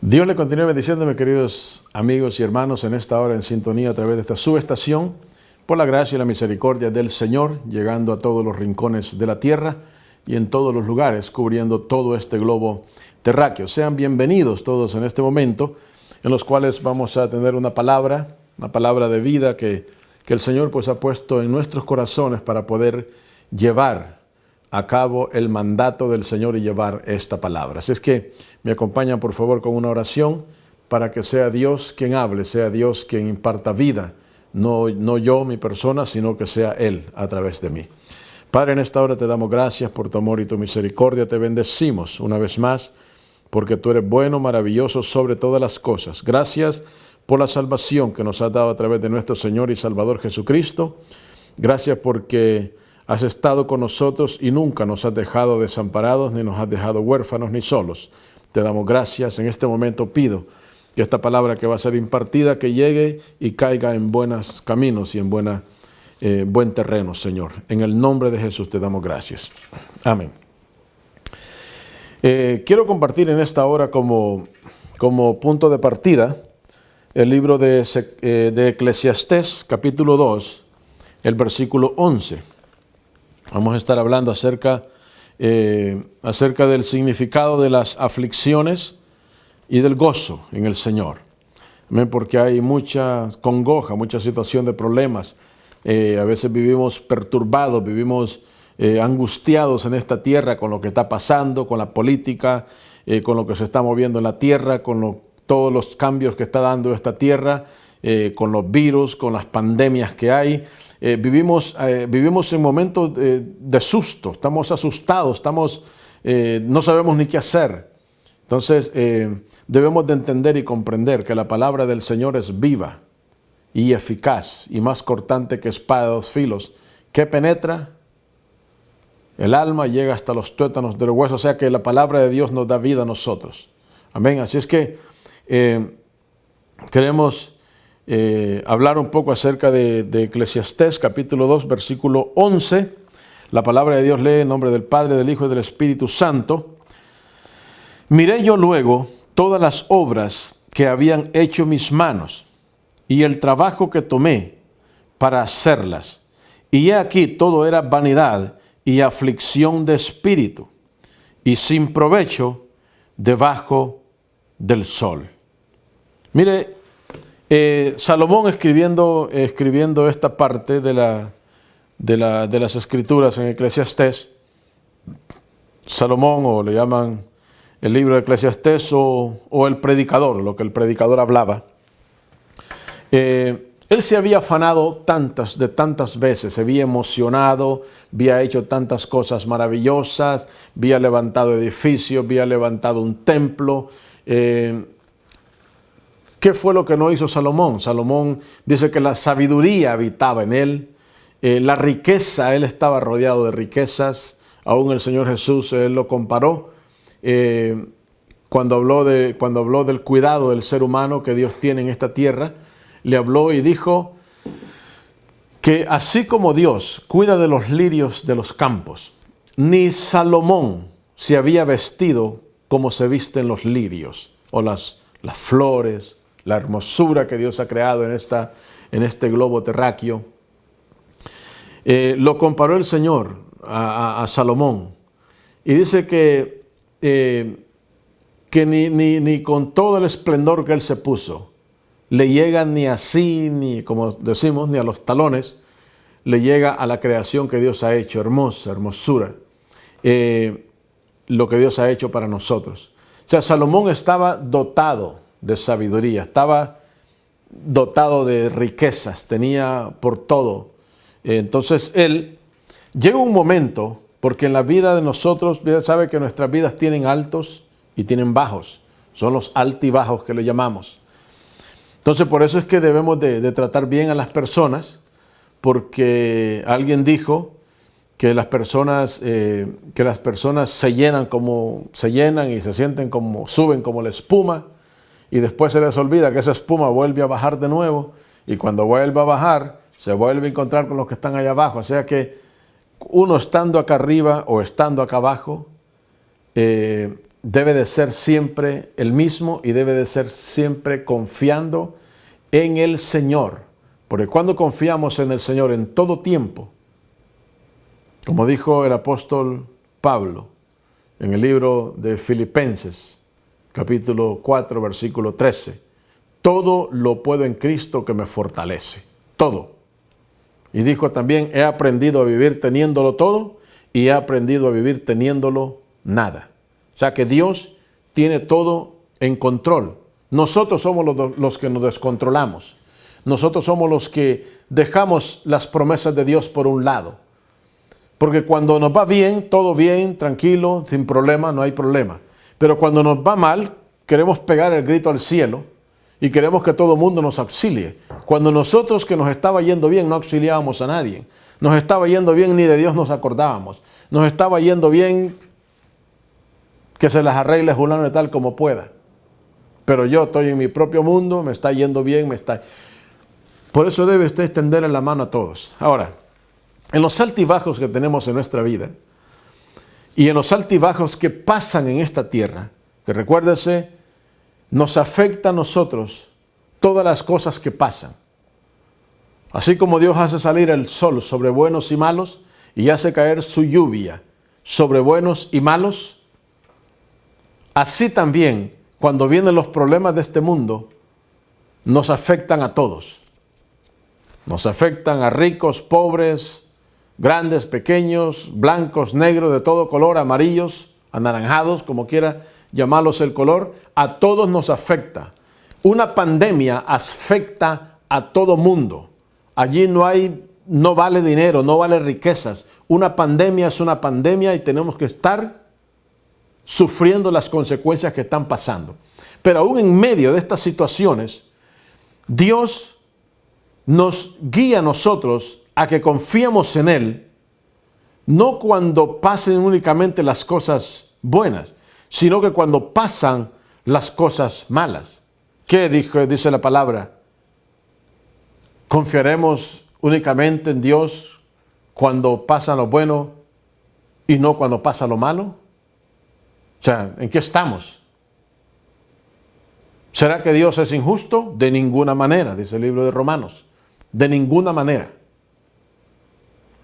Dios le continúe bendiciendo, mis queridos amigos y hermanos, en esta hora en sintonía a través de esta subestación, por la gracia y la misericordia del Señor, llegando a todos los rincones de la tierra y en todos los lugares, cubriendo todo este globo terráqueo. Sean bienvenidos todos en este momento, en los cuales vamos a tener una palabra de vida que el Señor pues ha puesto en nuestros corazones para poder llevar a cabo el mandato del Señor y llevar esta palabra. Así es que me acompañan por favor con una oración para que sea Dios quien hable, sea Dios quien imparta vida, no yo, mi persona, sino que sea Él a través de mí. Padre, en esta hora te damos gracias por tu amor y tu misericordia, te bendecimos una vez más porque tú eres bueno, maravilloso sobre todas las cosas. Gracias por la salvación que nos has dado a través de nuestro Señor y Salvador Jesucristo. Gracias porque has estado con nosotros y nunca nos has dejado desamparados, ni nos has dejado huérfanos ni solos. Te damos gracias. En este momento pido que esta palabra que va a ser impartida, que llegue y caiga en buenos caminos y en buen terreno, Señor. En el nombre de Jesús te damos gracias. Amén. Quiero compartir en esta hora como punto de partida el libro de Eclesiastés, capítulo 2, el versículo 11. Vamos a estar hablando acerca del significado de las aflicciones y del gozo en el Señor. Amén, porque hay mucha congoja, mucha situación de problemas. A veces vivimos perturbados, vivimos angustiados en esta tierra con lo que está pasando, con la política, con lo que se está moviendo en la tierra, todos los cambios que está dando esta tierra, con los virus, con las pandemias que hay. Vivimos en momentos de susto, estamos asustados, no sabemos ni qué hacer. Entonces debemos de entender y comprender que la palabra del Señor es viva y eficaz y más cortante que espada de dos filos, que penetra el alma, llega hasta los tuétanos del hueso. O sea que la palabra de Dios nos da vida a nosotros. Amén. Así es que queremos hablar un poco acerca de Eclesiastés, capítulo 2, versículo 11. La palabra de Dios lee en nombre del Padre, del Hijo y del Espíritu Santo. Miré yo luego todas las obras que habían hecho mis manos y el trabajo que tomé para hacerlas. Y he aquí todo era vanidad y aflicción de espíritu y sin provecho debajo del sol. Mire, Salomón escribiendo esta parte de las escrituras en Eclesiastés, Salomón, o le llaman el libro de Eclesiastés o el predicador, lo que el predicador hablaba, él se había afanado tantas veces, se había emocionado, había hecho tantas cosas maravillosas, había levantado edificios, había levantado un templo. ¿Qué fue lo que no hizo Salomón? Salomón dice que la sabiduría habitaba en él, la riqueza, él estaba rodeado de riquezas. Aún el Señor Jesús, él lo comparó cuando habló del cuidado del ser humano que Dios tiene en esta tierra. Le habló y dijo que así como Dios cuida de los lirios de los campos, ni Salomón se había vestido como se visten los lirios o las flores, la hermosura que Dios ha creado en este globo terráqueo. Lo comparó el Señor a Salomón y dice que ni con todo el esplendor que él se puso le llega ni así, ni como decimos, ni a los talones, le llega a la creación que Dios ha hecho, hermosura, lo que Dios ha hecho para nosotros. O sea, Salomón estaba dotado de sabiduría, estaba dotado de riquezas, tenía por todo. Entonces llega un momento, porque en la vida de nosotros, Dios sabe que nuestras vidas tienen altos y tienen bajos, son los altibajos que le llamamos. Entonces por eso es que debemos de tratar bien a las personas, porque alguien dijo que las personas se llenan y se sienten suben como la espuma, y después se les olvida que esa espuma vuelve a bajar de nuevo, y cuando vuelve a bajar se vuelve a encontrar con los que están allá abajo. O sea que uno estando acá arriba o estando acá abajo, debe de ser siempre el mismo y debe de ser siempre confiando en el Señor. Porque cuando confiamos en el Señor en todo tiempo, como dijo el apóstol Pablo en el libro de Filipenses, capítulo 4, versículo 13, todo lo puedo en Cristo que me fortalece. Todo. Y dijo también, he aprendido a vivir teniéndolo todo y he aprendido a vivir teniéndolo nada. O sea que Dios tiene todo en control. Nosotros somos los que nos descontrolamos. Nosotros somos los que dejamos las promesas de Dios por un lado. Porque cuando nos va bien, todo bien, tranquilo, sin problema, no hay problema. Pero cuando nos va mal, queremos pegar el grito al cielo y queremos que todo el mundo nos auxilie. Cuando nosotros que nos estaba yendo bien no auxiliábamos a nadie. Nos estaba yendo bien, ni de Dios nos acordábamos. Nos estaba yendo bien, que se las arregle fulano de tal como pueda. Pero yo estoy en mi propio mundo, me está yendo bien, Por eso debe usted extenderle la mano a todos. Ahora, en los altibajos que tenemos en nuestra vida y en los altibajos que pasan en esta tierra, que recuérdese, nos afecta a nosotros todas las cosas que pasan. Así como Dios hace salir el sol sobre buenos y malos y hace caer su lluvia sobre buenos y malos, así también cuando vienen los problemas de este mundo, nos afectan a todos. Nos afectan a ricos, pobres, grandes, pequeños, blancos, negros, de todo color, amarillos, anaranjados, como quiera llamarlos el color, a todos nos afecta. Una pandemia afecta a todo mundo. Allí no vale dinero, no vale riquezas. Una pandemia es una pandemia y tenemos que estar sufriendo las consecuencias que están pasando. Pero aún en medio de estas situaciones, Dios nos guía a nosotros a que confiemos en Él, no cuando pasen únicamente las cosas buenas, sino que cuando pasan las cosas malas. ¿Qué dice la palabra? ¿Confiaremos únicamente en Dios cuando pasa lo bueno y no cuando pasa lo malo? O sea, ¿en qué estamos? ¿Será que Dios es injusto? De ninguna manera, dice el libro de Romanos. De ninguna manera.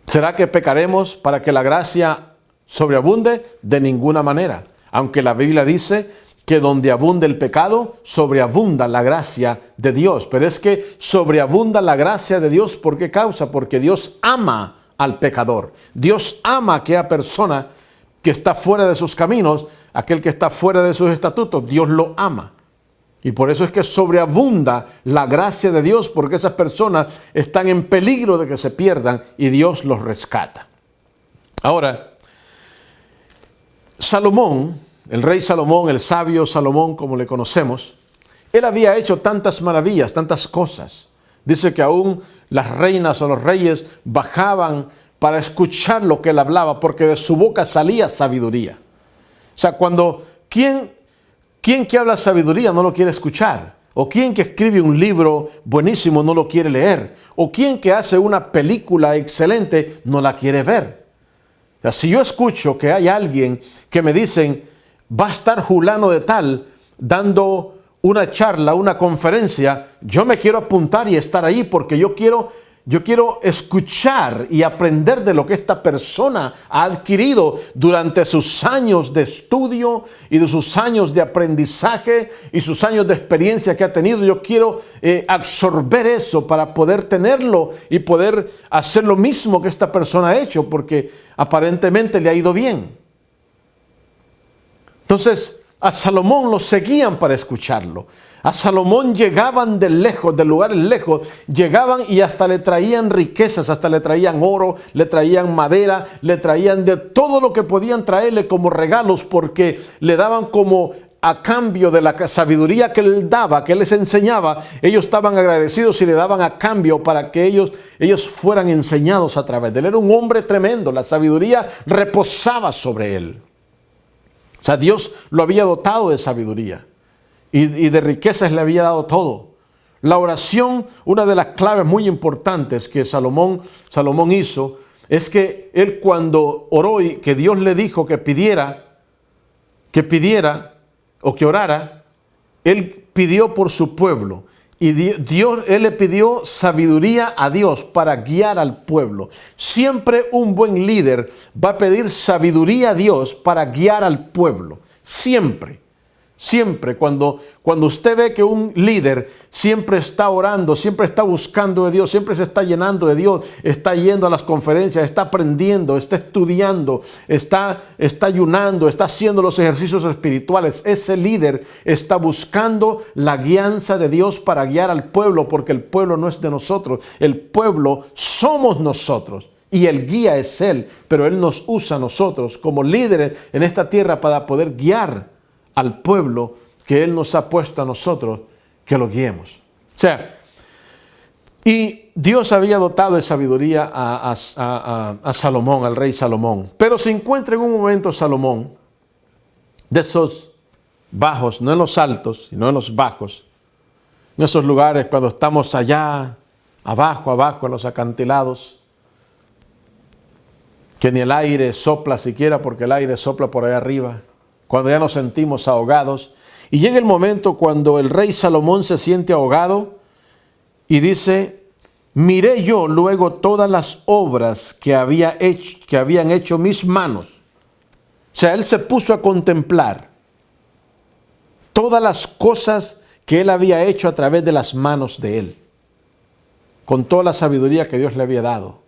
¿Será que pecaremos para que la gracia sobreabunde? De ninguna manera. Aunque la Biblia dice que donde abunde el pecado, sobreabunda la gracia de Dios. Pero es que sobreabunda la gracia de Dios, ¿por qué causa? Porque Dios ama al pecador. Dios ama a aquella persona que está fuera de sus caminos, aquel que está fuera de sus estatutos. Dios lo ama. Y por eso es que sobreabunda la gracia de Dios, porque esas personas están en peligro de que se pierdan y Dios los rescata. Ahora, Salomón, el rey Salomón, el sabio Salomón como le conocemos, él había hecho tantas maravillas, tantas cosas. Dice que aún las reinas o los reyes bajaban para escuchar lo que él hablaba, porque de su boca salía sabiduría. O sea, ¿quién que habla sabiduría no lo quiere escuchar? ¿O quién que escribe un libro buenísimo no lo quiere leer? ¿O quién que hace una película excelente no la quiere ver? O sea, si yo escucho que hay alguien que me dicen, va a estar fulano de tal dando una charla, una conferencia, yo me quiero apuntar y estar ahí porque yo quiero escuchar y aprender de lo que esta persona ha adquirido durante sus años de estudio y de sus años de aprendizaje y sus años de experiencia que ha tenido. Yo quiero absorber eso para poder tenerlo y poder hacer lo mismo que esta persona ha hecho, porque aparentemente le ha ido bien. Entonces, a Salomón lo seguían para escucharlo. A Salomón llegaban de lejos, de lugares lejos, llegaban y hasta le traían riquezas, hasta le traían oro, le traían madera, le traían de todo lo que podían traerle como regalos, porque le daban como a cambio de la sabiduría que él daba, que él les enseñaba. Ellos estaban agradecidos y le daban a cambio para que ellos fueran enseñados a través de él. Era un hombre tremendo, la sabiduría reposaba sobre él. O sea, Dios lo había dotado de sabiduría y de riquezas le había dado todo. La oración, una de las claves muy importantes que Salomón hizo, es que él cuando oró y que Dios le dijo que pidiera que pidiera o que orara, él pidió por su pueblo. Y él le pidió sabiduría a Dios para guiar al pueblo. Siempre un buen líder va a pedir sabiduría a Dios para guiar al pueblo. Siempre. Siempre, cuando usted ve que un líder siempre está orando, siempre está buscando de Dios, siempre se está llenando de Dios, está yendo a las conferencias, está aprendiendo, está estudiando, está ayunando, está haciendo los ejercicios espirituales, ese líder está buscando la guianza de Dios para guiar al pueblo, porque el pueblo no es de nosotros, el pueblo somos nosotros. Y el guía es Él, pero Él nos usa a nosotros como líderes en esta tierra para poder guiar al pueblo que Él nos ha puesto a nosotros que lo guiemos. O sea, y Dios había dotado de sabiduría a Salomón, al rey Salomón. Pero se encuentra en un momento Salomón, de esos bajos, no en los altos, sino en los bajos, en esos lugares cuando estamos allá, abajo en los acantilados, que ni el aire sopla siquiera porque el aire sopla por allá arriba, cuando ya nos sentimos ahogados. Y llega el momento cuando el rey Salomón se siente ahogado y dice: miré yo luego todas las obras que habían hecho mis manos. O sea, él se puso a contemplar todas las cosas que él había hecho a través de las manos de él, con toda la sabiduría que Dios le había dado.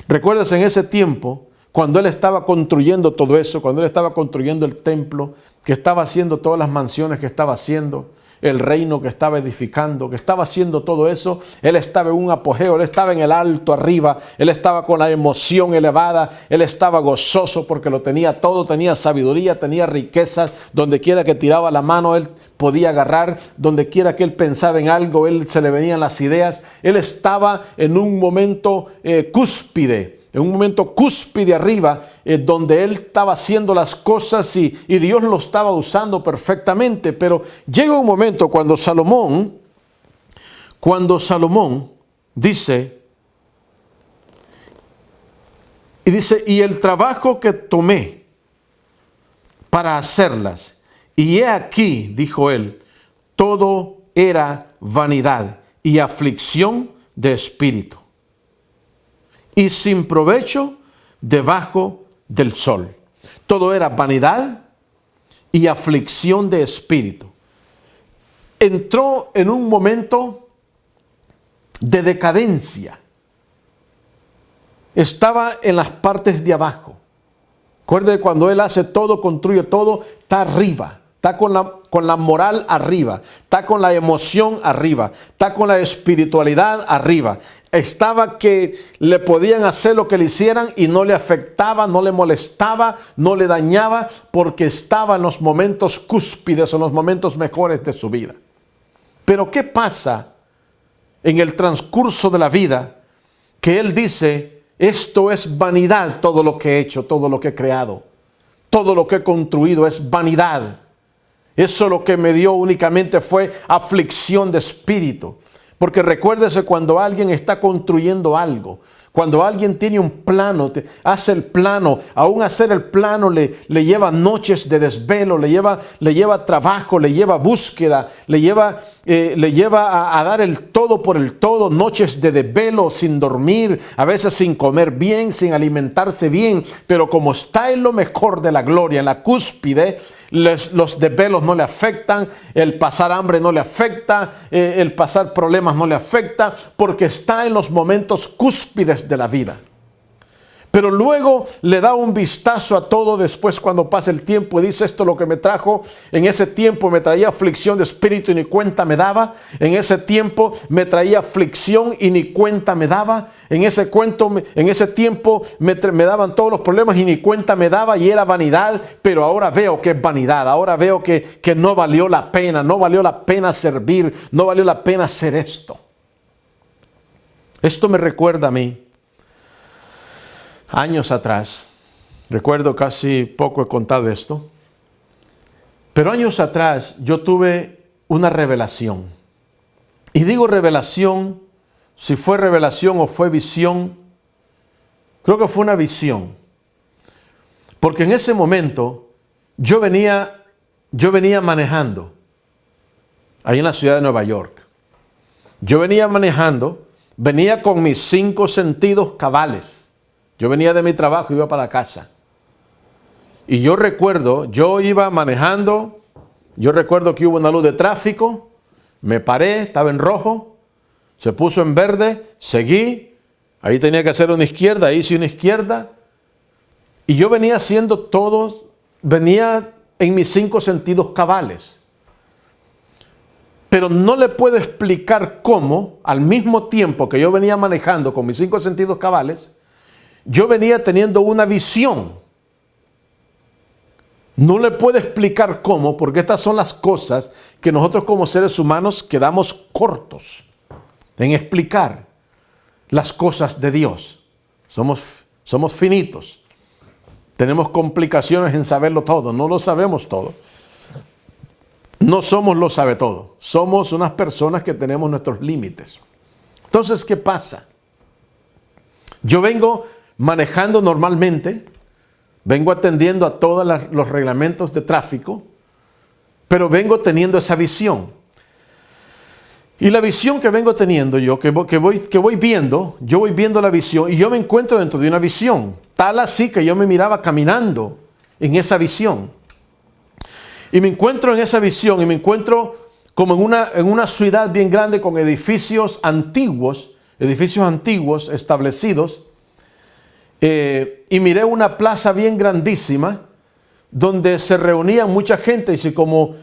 ¿Recuerdas en ese tiempo, cuando él estaba construyendo todo eso, cuando él estaba construyendo el templo, que estaba haciendo todas las mansiones que estaba haciendo, el reino que estaba edificando, que estaba haciendo todo eso, él estaba en un apogeo, él estaba en el alto arriba, él estaba con la emoción elevada, él estaba gozoso porque lo tenía todo, tenía sabiduría, tenía riquezas, donde quiera que tiraba la mano él podía agarrar, donde quiera que él pensaba en algo, él se le venían las ideas, él estaba en un momento cúspide, en un momento cúspide arriba, donde él estaba haciendo las cosas y Dios lo estaba usando perfectamente. Pero llega un momento cuando Salomón dice, y el trabajo que tomé para hacerlas, y he aquí, dijo él, todo era vanidad y aflicción de espíritu, y sin provecho debajo del sol. Todo era vanidad y aflicción de espíritu. Entró en un momento de decadencia. Estaba en las partes de abajo. Recuerde, cuando él hace todo, construye todo, está arriba. Está con la moral arriba, está con la emoción arriba, está con la espiritualidad arriba. Estaba que le podían hacer lo que le hicieran y no le afectaba, no le molestaba, no le dañaba, porque estaba en los momentos cúspides, en los momentos mejores de su vida. Pero ¿qué pasa en el transcurso de la vida? Que él dice: esto es vanidad, todo lo que he hecho, todo lo que he creado, todo lo que he construido es vanidad. Eso lo que me dio únicamente fue aflicción de espíritu. Porque recuérdese, cuando alguien está construyendo algo, cuando alguien tiene un plano, hace el plano, aún hacer el plano le lleva noches de desvelo, le lleva trabajo, le lleva búsqueda, le lleva a dar el todo por el todo, noches de desvelo, sin dormir, a veces sin comer bien, sin alimentarse bien, pero como está en lo mejor de la gloria, en la cúspide, los desvelos no le afectan, el pasar hambre no le afecta, el pasar problemas no le afecta, porque está en los momentos cúspides de la vida. Pero luego le da un vistazo a todo después cuando pasa el tiempo y dice: esto es lo que me trajo. En ese tiempo me traía aflicción de espíritu y ni cuenta me daba. En ese tiempo me traía aflicción y ni cuenta me daba. En ese tiempo me daban todos los problemas y ni cuenta me daba, y era vanidad. Pero ahora veo que es vanidad. Ahora veo que no valió la pena. No valió la pena servir. No valió la pena hacer esto. Esto me recuerda a mí. Años atrás, recuerdo, casi poco he contado esto, pero años atrás yo tuve una revelación. Y digo revelación, si fue revelación o fue visión, creo que fue una visión. Porque en ese momento yo venía manejando ahí en la ciudad de Nueva York. Yo venía manejando, venía con mis 5 sentidos cabales. Yo venía de mi trabajo, iba para la casa. Y yo recuerdo, yo iba manejando, yo recuerdo que hubo una luz de tráfico, me paré, estaba en rojo, se puso en verde, seguí, ahí tenía que hacer una izquierda, hice una izquierda. Y yo venía haciendo todo, venía en mis 5 sentidos cabales. Pero no le puedo explicar cómo, al mismo tiempo que yo venía manejando con mis 5 sentidos cabales, yo venía teniendo una visión. No le puedo explicar cómo, porque estas son las cosas que nosotros como seres humanos quedamos cortos en explicar las cosas de Dios. Somos finitos. Tenemos complicaciones en saberlo todo. No lo sabemos todo. No somos lo sabe todo. Somos unas personas que tenemos nuestros límites. Entonces, ¿qué pasa? Yo vengo manejando normalmente, vengo atendiendo a todos los reglamentos de tráfico, pero vengo teniendo esa visión. Y la visión que vengo teniendo yo, que voy viendo, yo voy viendo la visión y yo me encuentro dentro de una visión, tal así que yo me miraba caminando en esa visión. Y me encuentro en esa visión y me encuentro como en una ciudad bien grande con edificios antiguos establecidos. Y miré una plaza bien grandísima donde se reunía mucha gente y como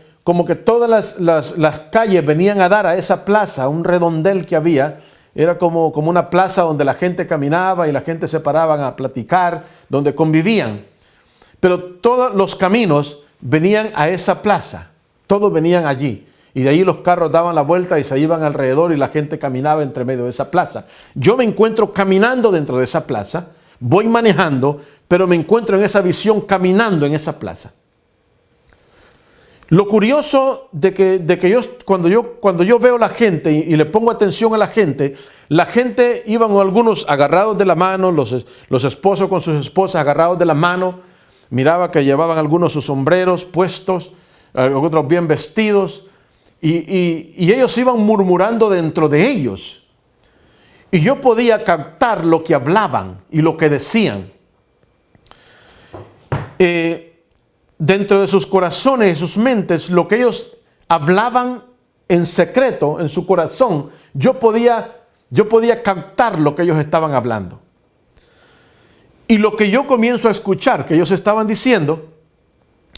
que todas las calles venían a dar a esa plaza, un redondel que había. Era como una plaza donde la gente caminaba y la gente se paraban a platicar, donde convivían. Pero todos los caminos venían a esa plaza, todos venían allí. Y de ahí los carros daban la vuelta y se iban alrededor y la gente caminaba entre medio de esa plaza. Yo me encuentro caminando dentro de esa plaza, voy manejando, pero me encuentro en esa visión caminando en esa plaza. Lo curioso de que yo cuando yo veo a la gente y le pongo atención a la gente iban algunos agarrados de la mano, los esposos con sus esposas agarrados de la mano. Miraba que llevaban algunos sus sombreros puestos, otros bien vestidos, y ellos iban murmurando dentro de ellos. Y yo podía captar lo que hablaban y lo que decían. Dentro de sus corazones y sus mentes, lo que ellos hablaban en secreto, en su corazón, yo podía captar lo que ellos estaban hablando. Y lo que yo comienzo a escuchar que ellos estaban diciendo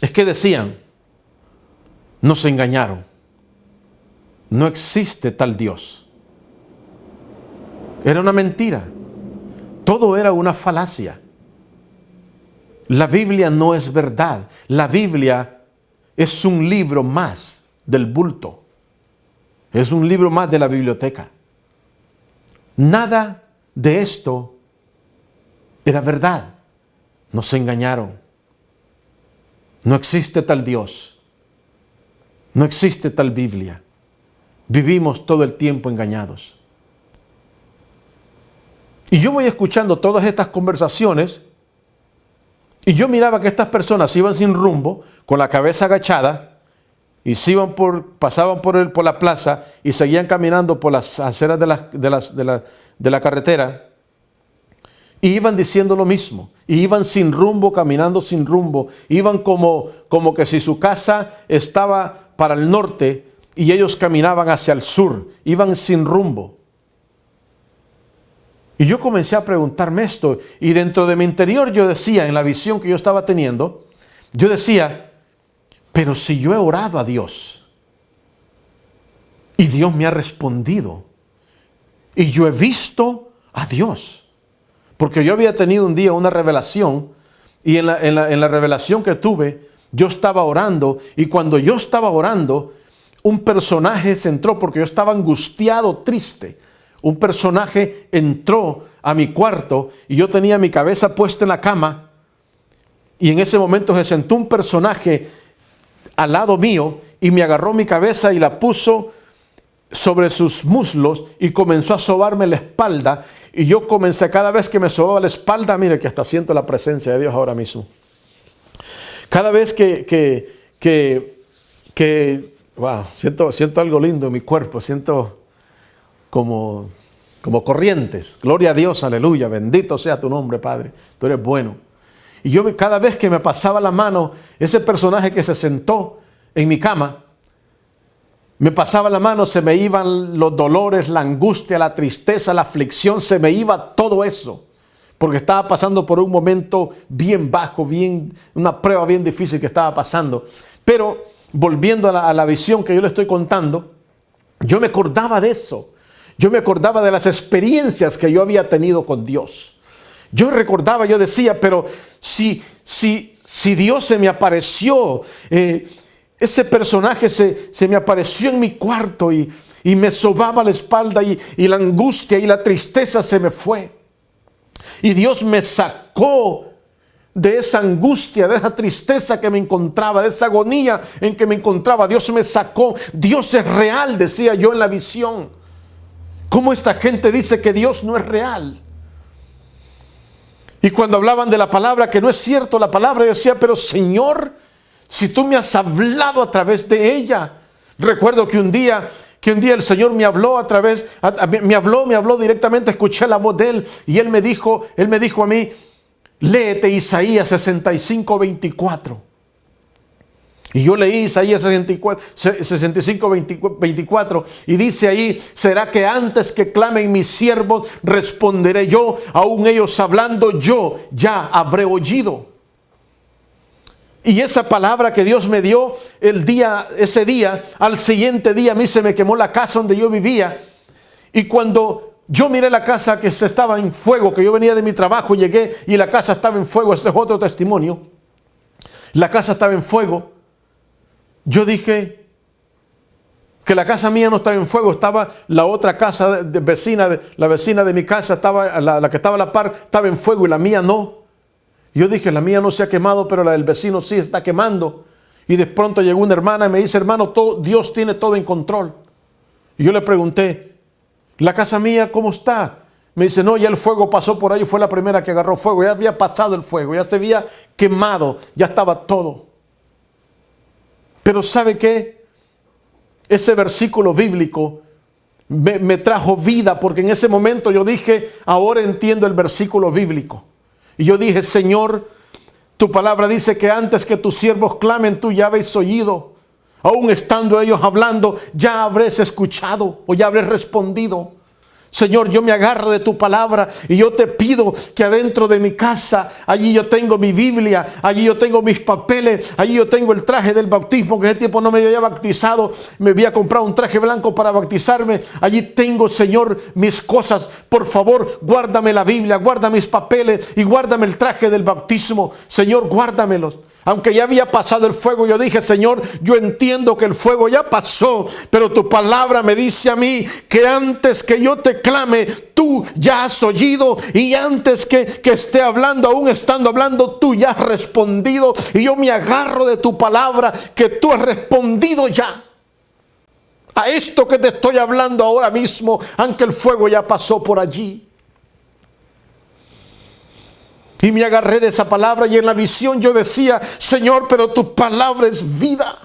es que decían, nos engañaron, no existe tal Dios. Era una mentira, todo era una falacia. La Biblia no es verdad, la Biblia es un libro más del bulto, es un libro más de la biblioteca. Nada de esto era verdad. Nos engañaron. No existe tal Dios. No existe tal Biblia. Vivimos todo el tiempo engañados. Y yo voy escuchando todas estas conversaciones y yo miraba que estas personas iban sin rumbo, con la cabeza agachada, y pasaban por la plaza y seguían caminando por las aceras de la carretera. Y iban diciendo lo mismo, y iban sin rumbo, caminando sin rumbo, iban como que si su casa estaba para el norte y ellos caminaban hacia el sur, iban sin rumbo. Y yo comencé a preguntarme esto, y dentro de mi interior yo decía, en la visión que yo estaba teniendo, yo decía, pero si yo he orado a Dios, y Dios me ha respondido, y yo he visto a Dios, porque yo había tenido un día una revelación, y en la revelación que tuve, yo estaba orando, y cuando yo estaba orando, un personaje se entró, porque yo estaba angustiado, triste. Un personaje entró a mi cuarto, y yo tenía mi cabeza puesta en la cama, y en ese momento se sentó un personaje al lado mío, y me agarró mi cabeza y la puso sobre sus muslos, y comenzó a sobarme la espalda. Y yo comencé, cada vez que me sobaba la espalda, mire que hasta siento la presencia de Dios ahora mismo. Cada vez wow, siento algo lindo en mi cuerpo, siento como corrientes. Gloria a Dios, aleluya, bendito sea tu nombre, Padre, tú eres bueno. Y cada vez que me pasaba la mano, ese personaje que se sentó en mi cama, me pasaba la mano, se me iban los dolores, la angustia, la tristeza, la aflicción, se me iba todo eso. Porque estaba pasando por un momento bien bajo, una prueba bien difícil que estaba pasando. Pero volviendo a la visión que yo le estoy contando, yo me acordaba de eso. Yo me acordaba de las experiencias que yo había tenido con Dios. Yo recordaba, yo decía, pero si Dios se me apareció, ese personaje se me apareció en mi cuarto y me sobaba la espalda y la angustia y la tristeza se me fue. Y Dios me sacó de esa angustia, de esa tristeza que me encontraba, de esa agonía en que me encontraba. Dios me sacó. Dios es real, decía yo en la visión. ¿Cómo esta gente dice que Dios no es real? Y cuando hablaban de la palabra, que no es cierto la palabra, yo decía, pero Señor, si tú me has hablado a través de ella. Recuerdo que un día el Señor me habló me habló directamente, escuché la voz de Él y Él me dijo a mí, léete Isaías 65:24. Y yo leí Isaías 65:24 y dice ahí, será que antes que clamen mis siervos responderé yo, aún ellos hablando yo ya habré oído. Y esa palabra que Dios me dio ese día, al siguiente día a mí se me quemó la casa donde yo vivía. Y cuando yo miré la casa que se estaba en fuego, que yo venía de mi trabajo, llegué y la casa estaba en fuego, este es otro testimonio. La casa estaba en fuego. Yo dije que la casa mía no estaba en fuego, estaba la otra casa la vecina de mi casa, la que estaba a la par, estaba en fuego y la mía no. Yo dije, la mía no se ha quemado, pero la del vecino sí está quemando. Y de pronto llegó una hermana y me dice, hermano, Dios tiene todo en control. Y yo le pregunté, ¿la casa mía cómo está? Me dice, no, ya el fuego pasó por ahí, fue la primera que agarró fuego, ya había pasado el fuego, ya se había quemado, ya estaba todo. Pero ¿sabe qué? Ese versículo bíblico me trajo vida, porque en ese momento yo dije, ahora entiendo el versículo bíblico. Y yo dije, Señor, tu palabra dice que antes que tus siervos clamen, tú ya habéis oído. Aún estando ellos hablando, ya habréis escuchado o ya habréis respondido. Señor, yo me agarro de tu palabra y yo te pido que adentro de mi casa, allí yo tengo mi Biblia, allí yo tengo mis papeles, allí yo tengo el traje del bautismo, que ese tiempo no me había bautizado, me había comprado un traje blanco para bautizarme. Allí tengo, Señor, mis cosas. Por favor, guárdame la Biblia, guarda mis papeles y guárdame el traje del bautismo. Señor, guárdamelos. Aunque ya había pasado el fuego, yo dije, Señor, yo entiendo que el fuego ya pasó, pero tu palabra me dice a mí que antes que yo te clame, tú ya has oído, y antes que esté hablando, aún estando hablando, tú ya has respondido. Y yo me agarro de tu palabra, que tú has respondido ya a esto que te estoy hablando ahora mismo, aunque el fuego ya pasó por allí. Y me agarré de esa palabra y en la visión yo decía, Señor, pero tu palabra es vida.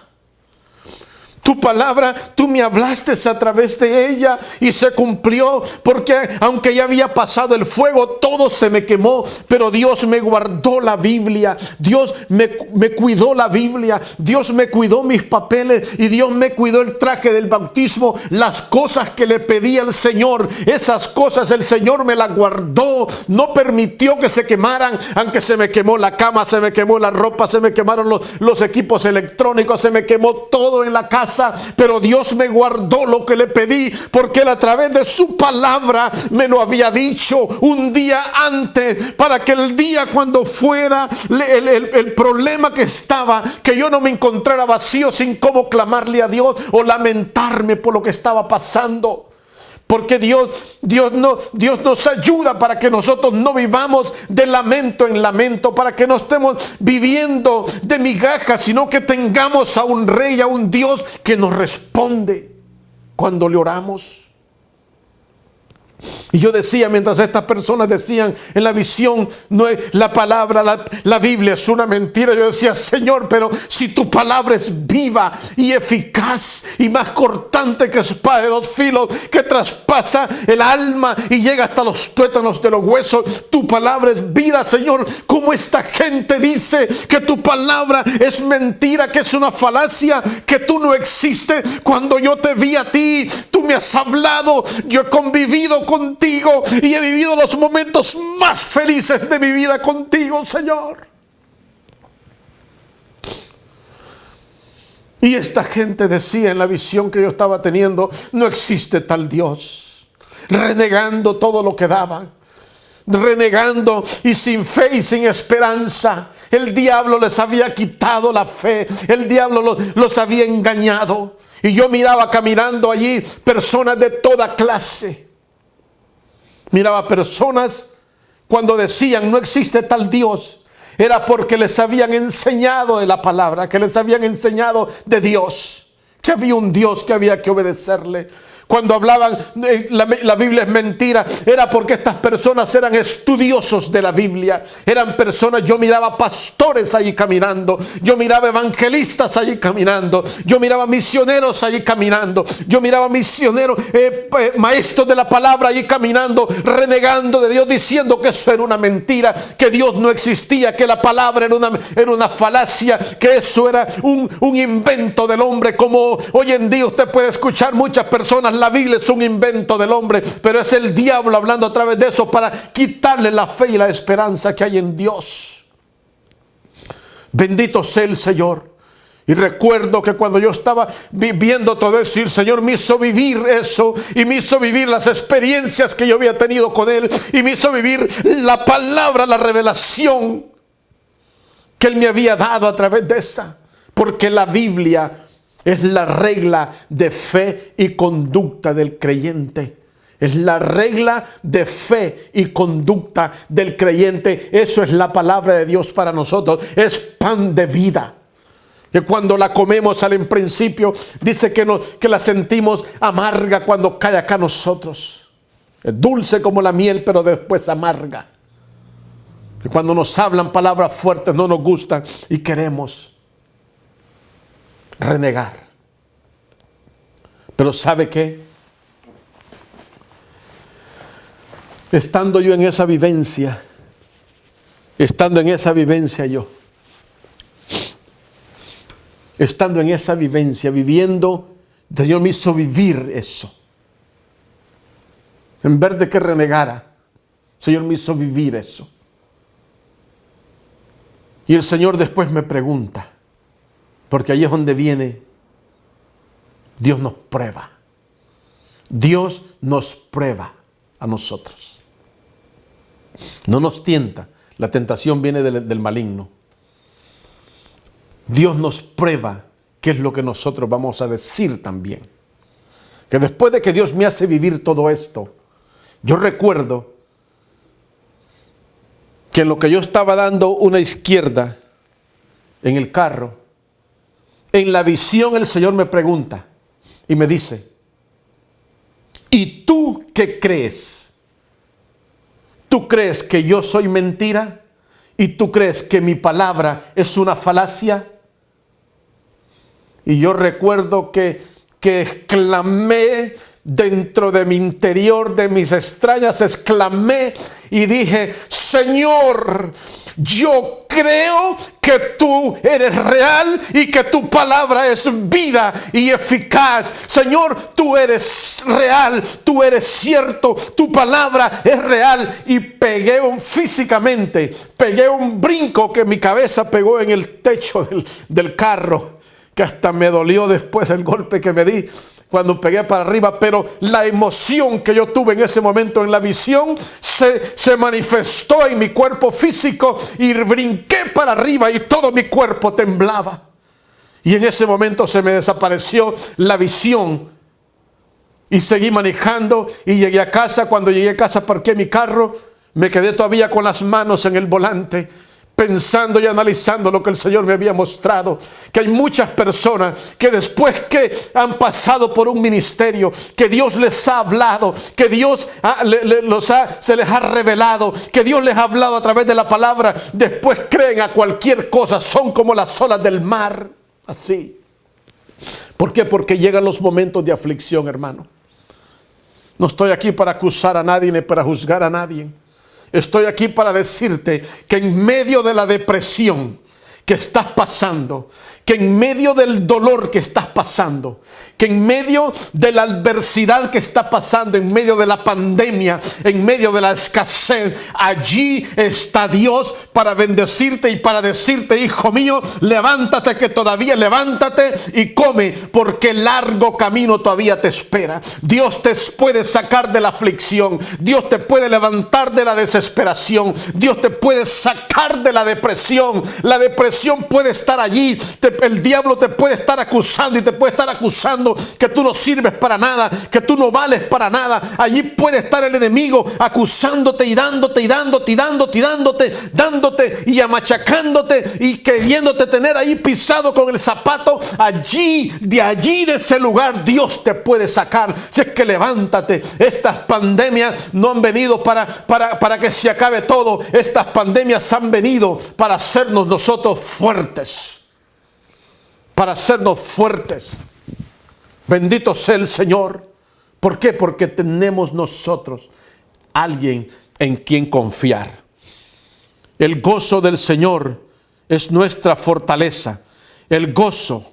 Tu palabra, tú me hablaste a través de ella y se cumplió, porque aunque ya había pasado el fuego, todo se me quemó, pero Dios me guardó la Biblia, Dios me cuidó la Biblia, Dios me cuidó mis papeles y Dios me cuidó el traje del bautismo. Las cosas que le pedí al Señor, esas cosas el Señor me las guardó, no permitió que se quemaran, aunque se me quemó la cama, se me quemó la ropa, se me quemaron los equipos electrónicos, se me quemó todo en la casa. Pero Dios me guardó lo que le pedí, porque Él a través de su palabra me lo había dicho un día antes, para que el día cuando fuera el problema que estaba, que yo no me encontrara vacío sin cómo clamarle a Dios o lamentarme por lo que estaba pasando. Porque Dios nos ayuda para que nosotros no vivamos de lamento en lamento, para que no estemos viviendo de migajas, sino que tengamos a un Rey, a un Dios que nos responde cuando le oramos. Y yo decía, mientras estas personas decían en la visión, no es la palabra, la Biblia es una mentira. Yo decía, Señor, pero si tu palabra es viva y eficaz y más cortante que espada de dos filos, que traspasa el alma y llega hasta los tuétanos de los huesos, tu palabra es vida, Señor. Como esta gente dice que tu palabra es mentira, que es una falacia, que tú no existes. Cuando yo te vi a ti, tú me has hablado, yo he convivido contigo y he vivido los momentos más felices de mi vida contigo, Señor. Y esta gente decía en la visión que yo estaba teniendo, no existe tal Dios, renegando todo lo que daban, renegando y sin fe y sin esperanza. El diablo les había quitado la fe, el diablo los había engañado. Y yo miraba caminando allí personas de toda clase. Miraba personas cuando decían no existe tal Dios. Era porque les habían enseñado de la palabra, que les habían enseñado de Dios, que había un Dios que había que obedecerle. Cuando hablaban la Biblia es mentira, era porque estas personas eran estudiosos de la Biblia. Eran personas, yo miraba pastores allí caminando, yo miraba evangelistas allí caminando, yo miraba misioneros allí caminando, yo miraba misioneros, maestros de la palabra allí caminando, renegando de Dios, diciendo que eso era una mentira, que Dios no existía, que la palabra era una falacia, que eso era un invento del hombre. Como hoy en día usted puede escuchar muchas personas, la Biblia es un invento del hombre, pero es el diablo hablando a través de eso para quitarle la fe y la esperanza que hay en Dios. Bendito sea el Señor. Y recuerdo que cuando yo estaba viviendo todo eso, y el Señor me hizo vivir eso, y me hizo vivir las experiencias que yo había tenido con Él, y me hizo vivir la palabra, la revelación que Él me había dado a través de esa. Porque la Biblia es la regla de fe y conducta del creyente. Es la regla de fe y conducta del creyente. Eso es la palabra de Dios para nosotros. Es pan de vida. Que cuando la comemos al principio, dice que la sentimos amarga cuando cae acá a nosotros. Es dulce como la miel, pero después amarga. Que cuando nos hablan palabras fuertes no nos gustan y queremos renegar. Pero ¿sabe qué? Estando yo en esa vivencia, estando en esa vivencia viviendo, el Señor me hizo vivir eso. En vez de que renegara, el Señor me hizo vivir eso. Y el Señor después me pregunta, porque ahí es donde viene, Dios nos prueba. Dios nos prueba a nosotros. No nos tienta. La tentación viene del maligno. Dios nos prueba qué es lo que nosotros vamos a decir también. Que después de que Dios me hace vivir todo esto, yo recuerdo que en lo que yo estaba dando una izquierda en el carro, en la visión el Señor me pregunta y me dice, ¿y tú qué crees? ¿Tú crees que yo soy mentira? ¿Y tú crees que mi palabra es una falacia? Y yo recuerdo que exclamé dentro de mi interior, de mis extrañas, exclamé y dije, Señor, yo creo que tú eres real y que tu palabra es vida y eficaz. Señor, tú eres real, tú eres cierto, tu palabra es real. Y pegué físicamente un brinco que mi cabeza pegó en el techo del carro, que hasta me dolió después el golpe que me di cuando pegué para arriba, pero la emoción que yo tuve en ese momento en la visión se manifestó en mi cuerpo físico y brinqué para arriba y todo mi cuerpo temblaba. Y en ese momento se me desapareció la visión y seguí manejando y llegué a casa. Cuando llegué a casa parqué mi carro, me quedé todavía con las manos en el volante, pensando y analizando lo que el Señor me había mostrado, que hay muchas personas que después que han pasado por un ministerio, que Dios les ha hablado, que Dios se les ha revelado, que Dios les ha hablado a través de la palabra, después creen a cualquier cosa, son como las olas del mar, así. ¿Por qué? Porque llegan los momentos de aflicción, hermano. No estoy aquí para acusar a nadie ni para juzgar a nadie. Estoy aquí para decirte que en medio de la depresión que estás pasando, que en medio del dolor que estás pasando, que en medio de la adversidad que está pasando, en medio de la pandemia, en medio de la escasez, allí está Dios para bendecirte y para decirte: hijo mío, levántate, que todavía levántate y come, porque largo camino todavía te espera. Dios te puede sacar de la aflicción, Dios te puede levantar de la desesperación, Dios te puede sacar de la depresión. La depresión puede estar allí, el diablo te puede estar acusando y te puede estar acusando que tú no sirves para nada, que tú no vales para nada. Allí puede estar el enemigo acusándote y dándote y dándote y dándote y dándote y amachacándote y queriéndote tener ahí pisado con el zapato. Allí, de ese lugar, Dios te puede sacar. Si es que levántate. Estas pandemias no han venido para que se acabe todo. Estas pandemias han venido para hacernos nosotros fuertes. Para hacernos fuertes. Bendito sea el Señor. ¿Por qué? Porque tenemos nosotros alguien en quien confiar. El gozo del Señor es nuestra fortaleza. El gozo,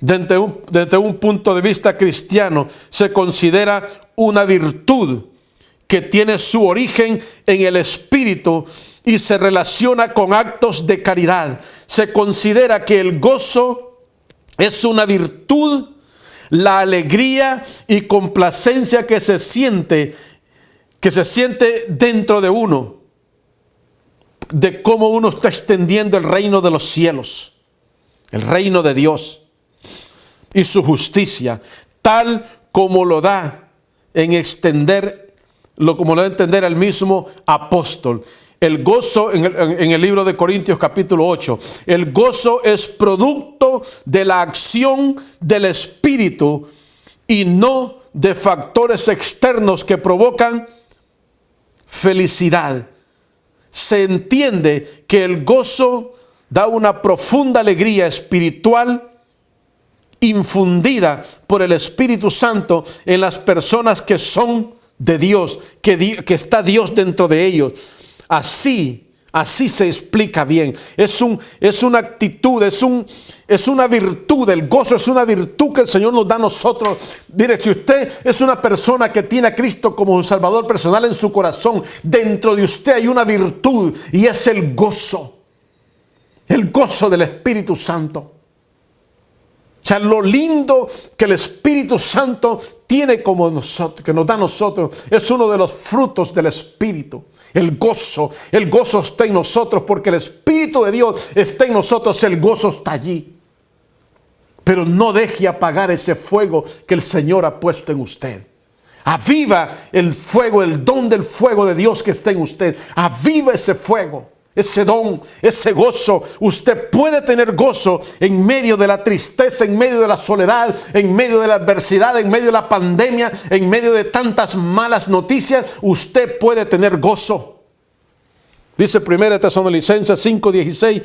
desde un punto de vista cristiano, se considera una virtud que tiene su origen en el Espíritu y se relaciona con actos de caridad. Se considera que el gozo es una virtud, la alegría y complacencia que se siente dentro de uno, de cómo uno está extendiendo el reino de los cielos, el reino de Dios y su justicia, tal como lo da como lo da a entender el mismo apóstol. El gozo, en el libro de Corintios capítulo 8, el gozo es producto de la acción del Espíritu y no de factores externos que provocan felicidad. Se entiende que el gozo da una profunda alegría espiritual infundida por el Espíritu Santo en las personas que son de Dios, que está Dios dentro de ellos. Así se explica bien. Es una actitud, es una virtud. El gozo es una virtud que el Señor nos da a nosotros. Mire, si usted es una persona que tiene a Cristo como un Salvador personal en su corazón, dentro de usted hay una virtud y es el gozo. El gozo del Espíritu Santo. O sea, lo lindo que el Espíritu Santo tiene como nosotros, que nos da a nosotros, es uno de los frutos del Espíritu. El gozo está en nosotros porque el Espíritu de Dios está en nosotros, el gozo está allí. Pero no deje apagar ese fuego que el Señor ha puesto en usted. Aviva el fuego, el don del fuego de Dios que está en usted. Aviva ese fuego. Ese don, ese gozo. Usted puede tener gozo en medio de la tristeza, en medio de la soledad, en medio de la adversidad, en medio de la pandemia, en medio de tantas malas noticias. Usted puede tener gozo. Dice 1 Tesalonicenses 5:16: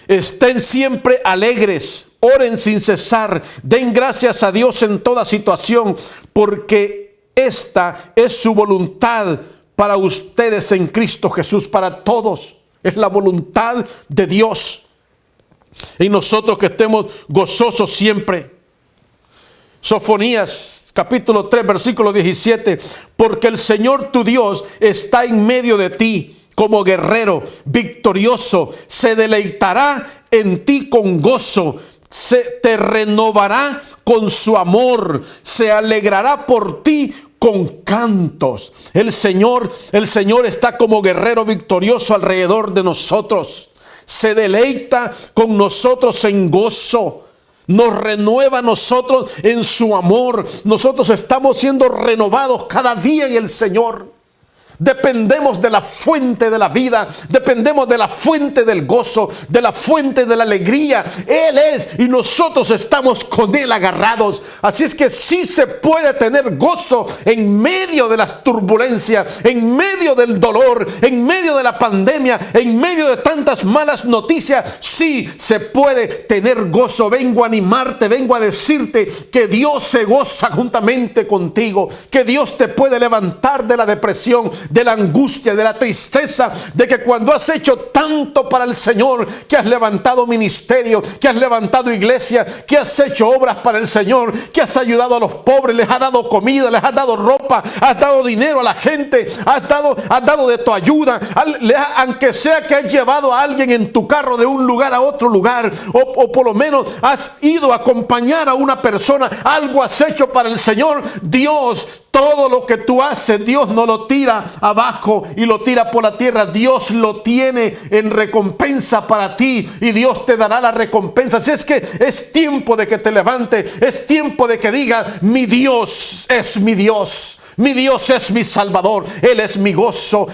estén siempre alegres, oren sin cesar, den gracias a Dios en toda situación, porque esta es su voluntad para ustedes en Cristo Jesús, para todos. Es la voluntad de Dios. Y nosotros que estemos gozosos siempre. Sofonías capítulo 3 versículo 17. Porque el Señor tu Dios está en medio de ti como guerrero victorioso. Se deleitará en ti con gozo. Te renovará con su amor. Se alegrará por ti con cantos. El Señor está como guerrero victorioso alrededor de nosotros. Se deleita con nosotros en gozo. Nos renueva a nosotros en su amor. Nosotros estamos siendo renovados cada día en el Señor. Dependemos de la fuente de la vida, dependemos de la fuente del gozo, de la fuente de la alegría. Él es y nosotros estamos con Él agarrados. Así es que sí se puede tener gozo en medio de las turbulencias, en medio del dolor, en medio de la pandemia, en medio de tantas malas noticias. Sí se puede tener gozo. Vengo a animarte, vengo a decirte que Dios se goza juntamente contigo, que Dios te puede levantar de la depresión, de la angustia, de la tristeza, de que cuando has hecho tanto para el Señor, que has levantado ministerio, que has levantado iglesia, que has hecho obras para el Señor, que has ayudado a los pobres, les has dado comida, les has dado ropa, has dado dinero a la gente, has dado de tu ayuda, aunque sea que has llevado a alguien en tu carro de un lugar a otro lugar, o por lo menos has ido a acompañar a una persona, algo has hecho para el Señor. Dios, todo lo que tú haces, Dios no lo tira abajo y lo tira por la tierra. Dios lo tiene en recompensa para ti y Dios te dará la recompensa. Así es que es tiempo de que te levantes, es tiempo de que digas: mi Dios es mi Dios. Mi Dios es mi Salvador, Él es mi gozo,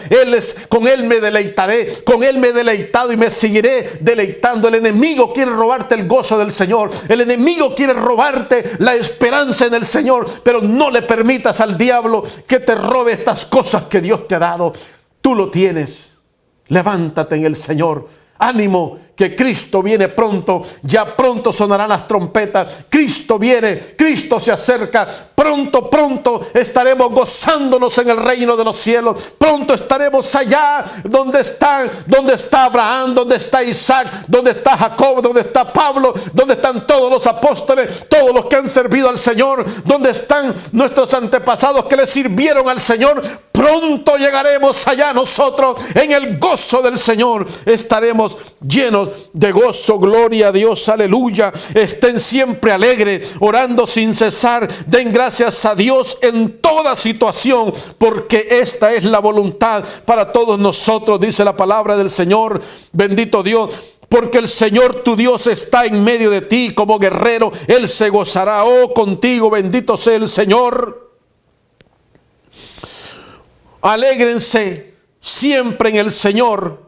con Él me deleitaré, con Él me he deleitado y me seguiré deleitando. El enemigo quiere robarte el gozo del Señor, el enemigo quiere robarte la esperanza en el Señor, pero no le permitas al diablo que te robe estas cosas que Dios te ha dado. Tú lo tienes. Levántate en el Señor. Ánimo, que Cristo viene pronto, ya pronto sonarán las trompetas. Cristo viene, Cristo se acerca. Pronto estaremos gozándonos en el reino de los cielos. Pronto estaremos allá donde está Abraham, donde está Isaac, donde está Jacob, donde está Pablo, donde están todos los apóstoles, todos los que han servido al Señor, donde están nuestros antepasados que le sirvieron al Señor. Pronto llegaremos allá nosotros en el gozo del Señor. Estaremos llenos de gozo. Gloria a Dios, aleluya. Estén siempre alegres, orando sin cesar. Den gracias a Dios en toda situación, porque esta es la voluntad para todos nosotros, dice la palabra del Señor. Bendito Dios. Porque el Señor tu Dios está en medio de ti como guerrero. Él se gozará, contigo. Bendito sea el Señor. Alégrense siempre en el Señor.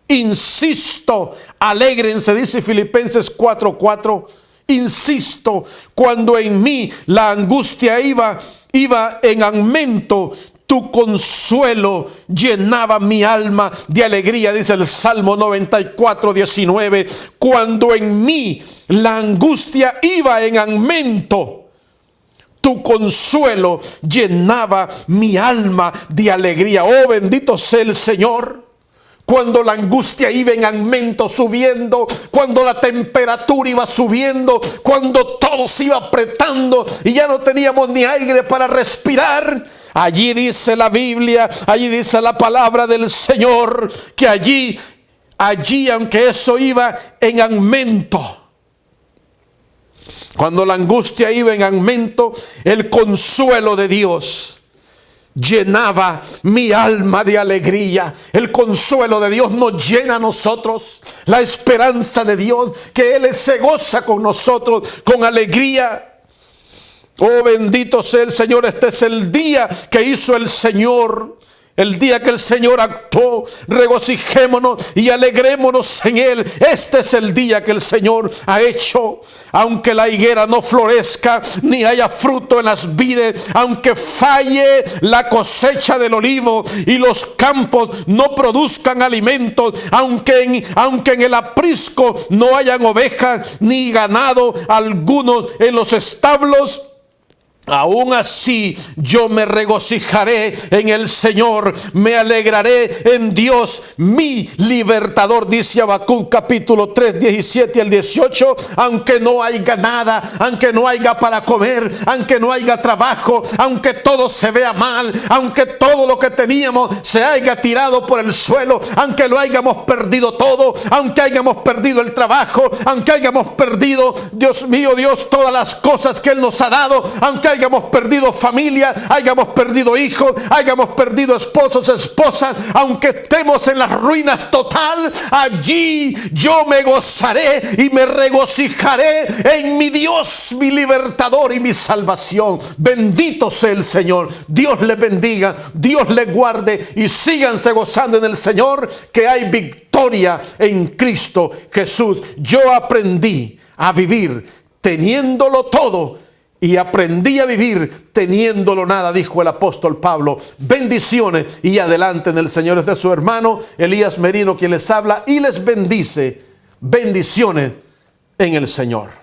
Insisto, alégrense, dice Filipenses 4:4. Insisto, cuando en mí la angustia iba en aumento, tu consuelo llenaba mi alma de alegría, dice el Salmo 94:19. Cuando en mí la angustia iba en aumento, tu consuelo llenaba mi alma de alegría. Oh, bendito sea el Señor. Cuando la angustia iba en aumento, subiendo, cuando la temperatura iba subiendo, cuando todo se iba apretando y ya no teníamos ni aire para respirar, allí dice la Biblia, allí dice la palabra del Señor, que allí, aunque eso iba en aumento, cuando la angustia iba en aumento, el consuelo de Dios llenaba mi alma de alegría. El consuelo de Dios nos llena a nosotros. La esperanza de Dios, que Él se goza con nosotros con alegría. Oh, bendito sea el Señor. Este es el día que hizo el Señor. El día que el Señor actuó. Regocijémonos y alegrémonos en Él. Este es el día que el Señor ha hecho. Aunque la higuera no florezca, ni haya fruto en las vides, aunque falle la cosecha del olivo y los campos no produzcan alimentos, aunque en el aprisco no hayan ovejas ni ganado algunos en los establos, aún así yo me regocijaré en el Señor, me alegraré en Dios mi libertador, dice Habacuc capítulo 3, 17 al 18. Aunque no haya nada, aunque no haya para comer, aunque no haya trabajo, aunque todo se vea mal, aunque todo lo que teníamos se haya tirado por el suelo, aunque lo hayamos perdido todo, aunque hayamos perdido el trabajo, aunque hayamos perdido, Dios mío, Dios, todas las cosas que Él nos ha dado, aunque hayamos perdido familia, hayamos perdido hijos, hayamos perdido esposos, esposas, aunque estemos en las ruinas total, allí yo me gozaré y me regocijaré en mi Dios, mi libertador y mi salvación. Bendito sea el Señor. Dios les bendiga, Dios les guarde y síganse gozando en el Señor, que hay victoria en Cristo Jesús. Yo aprendí a vivir teniéndolo todo y aprendí a vivir teniéndolo nada, dijo el apóstol Pablo. Bendiciones y adelante en el Señor. Es de su hermano Elías Merino quien les habla y les bendice. Bendiciones en el Señor.